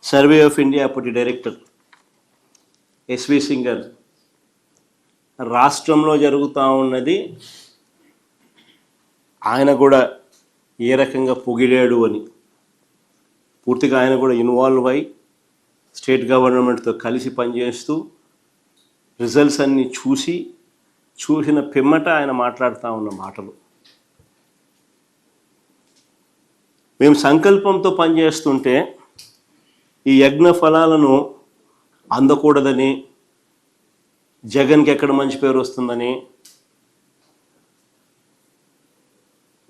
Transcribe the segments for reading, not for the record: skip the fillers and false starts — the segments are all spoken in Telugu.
సర్వే ఆఫ్ ఇండియా అప్పటి డైరెక్టర్ ఎస్వి సింగ్ గారు రాష్ట్రంలో జరుగుతూ ఉన్నది ఆయన కూడా ఏ రకంగా పొగిడాడు అని పూర్తిగా ఆయన కూడా ఇన్వాల్వ్ అయి స్టేట్ గవర్నమెంట్తో కలిసి పనిచేస్తూ రిజల్ట్స్ అన్నీ చూసిన పిమ్మట ఆయన మాట్లాడుతూ ఉన్న మాటలు. మేము సంకల్పంతో పనిచేస్తుంటే ఈ యజ్ఞ ఫలాలను అందకూడదని, జగన్కి ఎక్కడ మంచి పేరు వస్తుందని,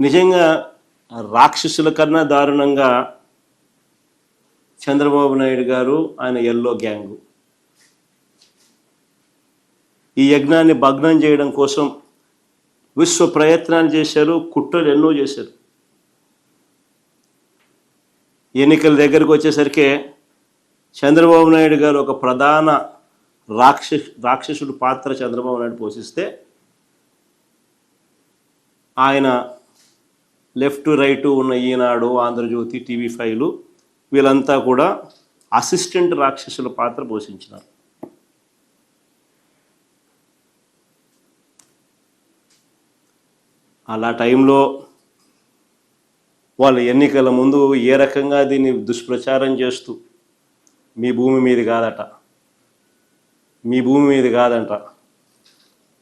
నిజంగా రాక్షసుల కన్నా దారుణంగా చంద్రబాబు నాయుడు గారు ఆయన ఎల్లో గ్యాంగు ఈ యజ్ఞాన్ని భగ్నం చేయడం కోసం విశ్వ ప్రయత్నాలు చేశారు, కుట్రలు ఎన్నో చేశారు. ఎన్నికల దగ్గరకు వచ్చేసరికి చంద్రబాబు నాయుడు గారు ఒక ప్రధాన రాక్షసుడు పాత్ర చంద్రబాబు నాయుడు పోషిస్తే ఆయన లెఫ్ట్ రైటు ఉన్న ఈనాడు, ఆంధ్రజ్యోతి, TV5 వీళ్ళంతా కూడా అసిస్టెంట్ రాక్షసుల పాత్ర పోషించినారు. అలా టైంలో వాళ్ళు ఎన్నికల ముందు ఏ రకంగా దీన్ని దుష్ప్రచారం చేస్తూ మీ భూమి మీది కాదట, మీ భూమి మీది కాదంట,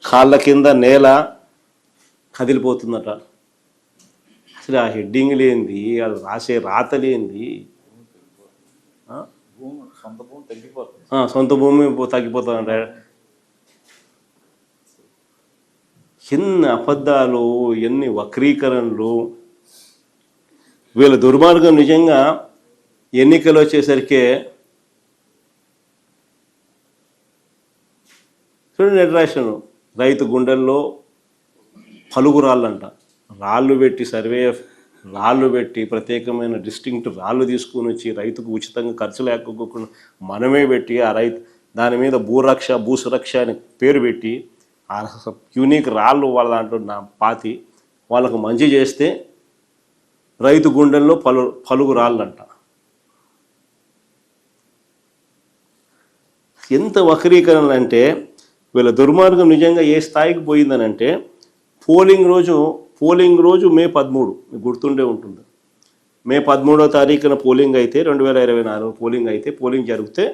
కాళ్ళ కింద నేల కదిలిపోతుందట, అసలు ఆ హెడ్డింగ్ లేనిది, అది రాసే రాత లేనిది, సొంత భూమి తగ్గిపోతుందంట. ఎన్ని అబద్ధాలు, ఎన్ని వక్రీకరణలు. వీళ్ళ దుర్మార్గం నిజంగా ఎన్నికలు వచ్చేసరికి చూడండి, నెట్రాషన్ రైతు గుండెల్లో పలుగు రాళ్ళంట, రాళ్ళు పెట్టి రాళ్ళు పెట్టి ప్రత్యేకమైన డిస్టింక్ట్ రాళ్ళు తీసుకుని వచ్చి రైతుకు ఉచితంగా ఖర్చు లేకపోకుండా మనమే పెట్టి ఆ దాని మీద భూసురక్ష అని పేరు పెట్టి ఆ యూనిక్ రాళ్ళు వాళ్ళ దాంట్లో పాతి వాళ్ళకు మంచి చేస్తే రైతు గుండెల్లో పలుగు రాళ్ళంట. ఎంత వక్రీకరణ అంటే వీళ్ళ దుర్మార్గం నిజంగా ఏ స్థాయికి పోయిందనంటే పోలింగ్ రోజు మే 13, మీకు గుర్తుండే ఉంటుంది. మే 13వ తారీఖున పోలింగ్ అయితే 2024 పోలింగ్ అయితే పోలింగ్ జరిగితే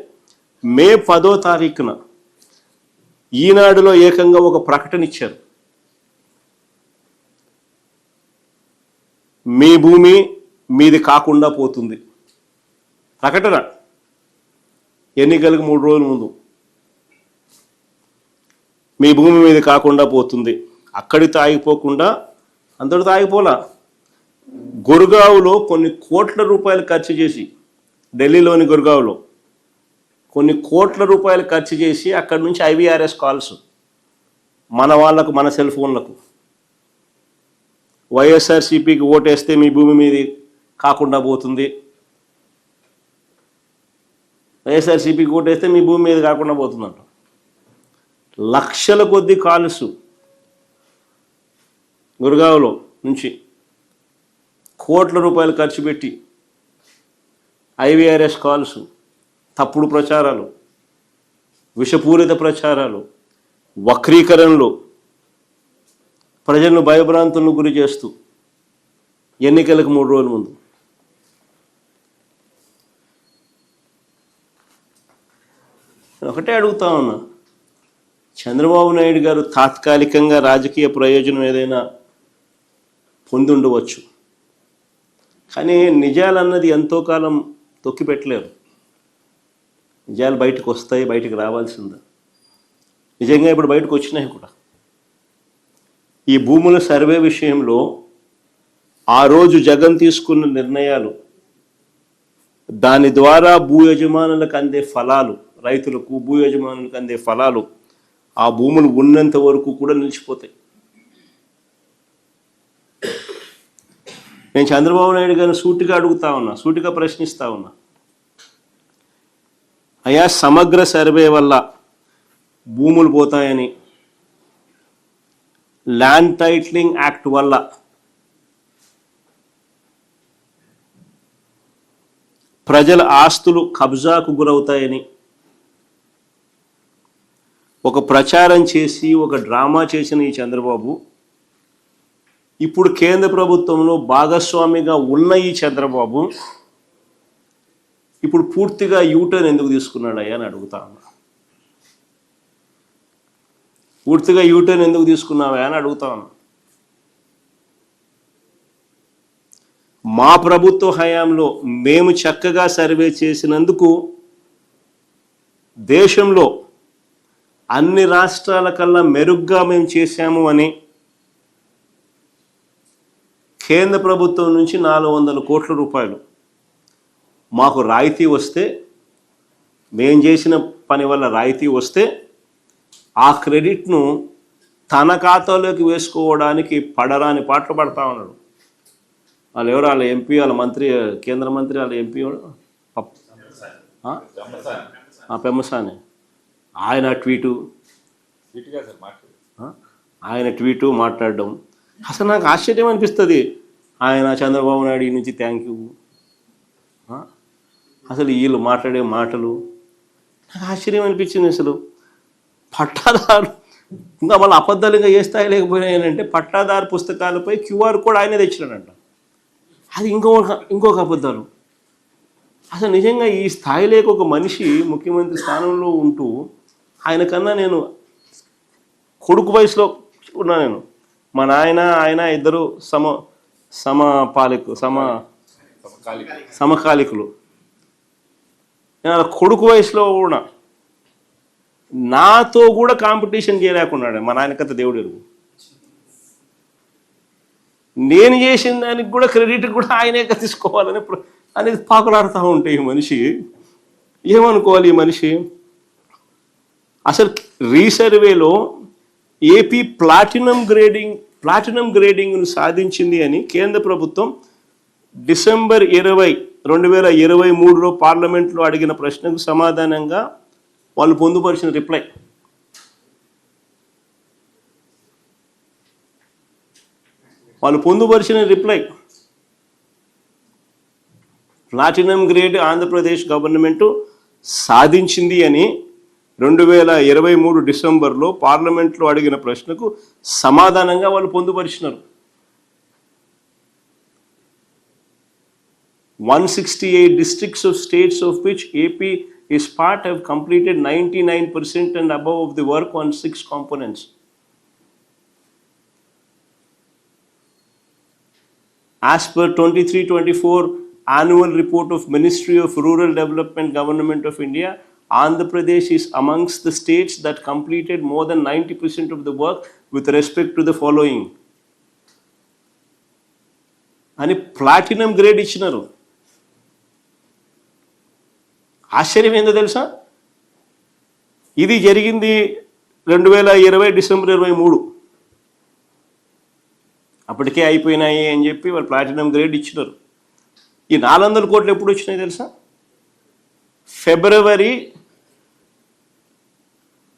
మే 10వ తారీఖున ఈనాడులో ఏకంగా ఒక ప్రకటన ఇచ్చారు. మీ భూమి మీది కాకుండా పోతుంది. ప్రకటన ఎన్నికలకు 3 రోజుల ముందు మీ భూమి మీది కాకుండా పోతుంది. అక్కడితో ఆగిపోకుండా అంతటితో ఆగిపోలా, గుర్గావ్లో కొన్ని కోట్ల రూపాయలు ఖర్చు చేసి, ఢిల్లీలోని గుర్గావ్లో కొన్ని కోట్ల రూపాయలు ఖర్చు చేసి అక్కడి నుంచి IVRS కాల్స్ మన వాళ్ళకు, మన సెల్ ఫోన్లకు, వైఎస్ఆర్సీపీకి ఓటేస్తే మీ భూమి మీది కాకుండా పోతుంది, వైఎస్ఆర్సీపీకి ఓటేస్తే మీ భూమి మీద కాకుండా పోతుందంట. లక్షల కొద్ది కాల్స్ గుర్గావ్లో నుంచి కోట్ల రూపాయలు ఖర్చు పెట్టి IVRS కాల్స్, తప్పుడు ప్రచారాలు, విషపూరిత ప్రచారాలు, వక్రీకరణలు, ప్రజలను భయభ్రాంతులను గురి చేస్తూ ఎన్నికలకు 3 రోజుల ముందు ఒకటే అడుగుతా ఉన్నా, చంద్రబాబు నాయుడు గారు తాత్కాలికంగా రాజకీయ ప్రయోజనం ఏదైనా పొంది ఉండవచ్చు, కానీ నిజాలన్నది ఎంతో కాలం తొక్కిపెట్టలేరు. నిజాలు బయటకు వస్తాయి, బయటకు రావాల్సిందే. నిజంగా ఇప్పుడు బయటకు వచ్చినాయి కూడా. ఈ భూముల సర్వే విషయంలో ఆ రోజు జగన్ తీసుకున్న నిర్ణయాలు, దాని ద్వారా భూ యజమానులకు అందే ఫలాలు, రైతులకు భూ యజమానులకు అందే ఫలాలు ఆ భూములు ఉన్నంత వరకు కూడా నిలిచిపోతాయి. నేను చంద్రబాబు నాయుడు గారిని సూటిగా అడుగుతా ఉన్నా, సూటిగా ప్రశ్నిస్తా ఉన్నా, అయా సమగ్ర సర్వే వల్ల భూములు పోతాయని, ల్యాండ్ టైటిలింగ్ యాక్ట్ వల్ల ప్రజల ఆస్తులు కబ్జాకు గురవుతాయని ఒక ప్రచారం చేసి ఒక డ్రామా చేసిన ఈ చంద్రబాబు ఇప్పుడు కేంద్ర ప్రభుత్వంలో భాగస్వామిగా ఉన్న ఈ చంద్రబాబు ఇప్పుడు పూర్తిగా యూటర్న్ ఎందుకు తీసుకున్నాడయ్యా అని అడుగుతా ఉన్నా. పూర్తిగా యూటర్న్ ఎందుకు తీసుకున్నావా అని అడుగుతా ఉన్నా. మా ప్రభుత్వ హయాంలో మేము చక్కగా సర్వే చేసినందుకు దేశంలో అన్ని రాష్ట్రాల కన్నా మెరుగ్గా మేము చేశాము అని కేంద్ర ప్రభుత్వం నుంచి 400 కోట్ల రూపాయలు మాకు రాయితీ వస్తే, మేము చేసిన పని వల్ల రాయితీ వస్తే ఆ క్రెడిట్ను తన ఖాతాలోకి వేసుకోవడానికి పడరాని పాటలు పడతా ఉన్నాడు. వాళ్ళు ఎవరు, వాళ్ళ ఎంపీ, వాళ్ళ మంత్రి, కేంద్ర మంత్రి, వాళ్ళ ఎంపీ పెమ్మసాని, ఆయన ట్వీటు మాట్లాడడం అసలు నాకు ఆశ్చర్యం అనిపిస్తుంది. ఆయన చంద్రబాబు నాయుడు నుంచి థ్యాంక్ యూ, అసలు వీళ్ళు మాట్లాడే మాటలు నాకు ఆశ్చర్యం అనిపించింది. అసలు పట్టాదారు ఇంకా వాళ్ళ అబద్ధాలు ఇంకా ఏ స్థాయి లేకపోయినాయంటే పట్టాదారు పుస్తకాలపై క్యూఆర్ కోడ్ ఆయనే తెచ్చినాడంట. అది ఇంకొక అబద్ధాలు. అసలు నిజంగా ఈ స్థాయి లేక ఒక మనిషి ముఖ్యమంత్రి స్థానంలో ఉంటూ ఆయన కన్నా నేను కొడుకు వయసులో ఉన్నా. నేను మా నాయన ఆయన ఇద్దరు సమకాలికులు. నేను కొడుకు వయసులో ఉన్నా. నాతో కూడా కాంపిటీషన్ చేయలేకున్నాడు. మా నాయన కథ దేవుడు ఎరుగు. నేను చేసిన దానికి కూడా క్రెడిట్ కూడా ఆయనే తీసుకోవాలని అనేది పాకులాడుతూ ఉంటే ఈ మనిషి ఏమనుకోవాలి? ఈ మనిషి అసలు రీసర్వేలో ఏపీ ప్లాటినం గ్రేడింగ్ను సాధించింది అని కేంద్ర ప్రభుత్వం డిసెంబర్ 20, 2023లో పార్లమెంట్లో అడిగిన ప్రశ్నకు సమాధానంగా వాళ్ళు పొందుపరిచిన reply. Platinum grade Andhra Pradesh government సాధించింది అని 2023 డిసెంబర్లో పార్లమెంట్లో అడిగిన ప్రశ్నకు సమాధానంగా వాళ్ళు పొందుపరిచినారు. 168 districts of states of which AP is part have completed 99% and above of the work on 6 components. As per 23-24 annual report of Ministry of Rural Development Government of India, Andhra Pradesh is amongst the states that completed more than 90% of the work with respect to the following. అని ప్లాటినం గ్రేడ్ ఇచ్చినారు. ఆశ్చర్యం ఏందో తెలుసా? ఇది జరిగింది 2020 డిసెంబర్ 23. అప్పటికే అయిపోయినాయి అని చెప్పి వాళ్ళు ప్లాటినం గ్రేడ్ ఇచ్చినారు. ఈ 400 కోట్లు ఎప్పుడు వచ్చినాయి తెలుసా? ఫిబ్రవరి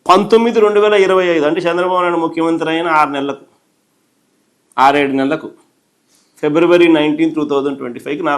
19, 2025 అంటే చంద్రబాబు నాయుడు ముఖ్యమంత్రి అయిన 6-7 నెలలకు ఫిబ్రవరి 19, 2025కి 400